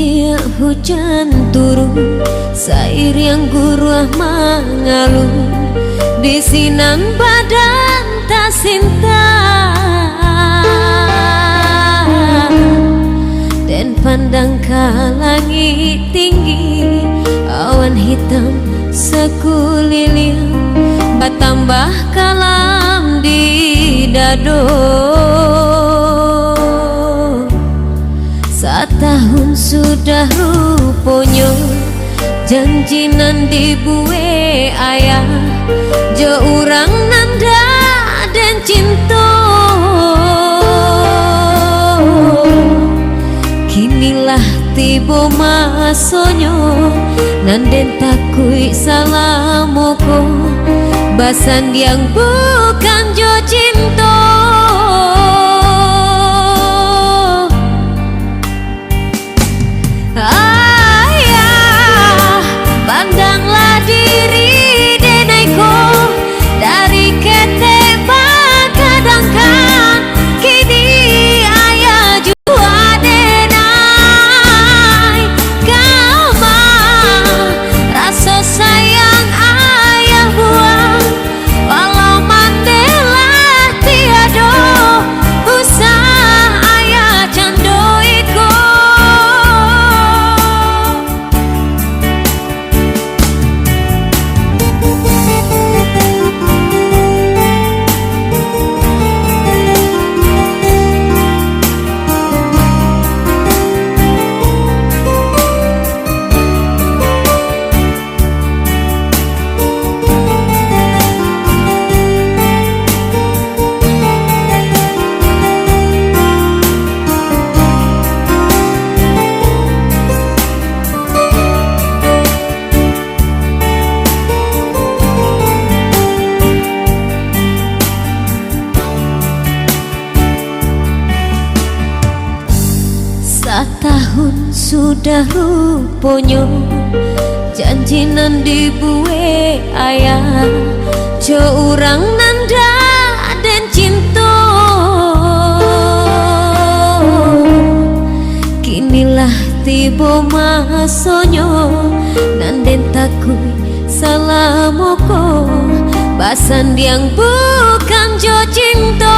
Tiap hujan turun, sair yang gurah mengalun, bisinan badan tak sinta. Dan pandang ke langit tinggi, awan hitam sekuliling, bertambah kalam di dado. Setahun sudah rupanya, janjinan dibuat ayah, jo urang nanda dan cinta. Kinilah tiba masanya, nanden takui salamoko, basan yang bukan jo cinta. Ayah, pandanglah diri denaiku, dari ketek kadangkan kini ayah jua denai. Kama rasa sayang ayah buang, walau mandelah tiada usah ayah candoiku. Setahun sudah rupanya, janjinan dibuat ayah, jo urang nanda dan cinta. Kinilah tiba masanya, nanden takui salamoko, basan yang bukan jo cinta.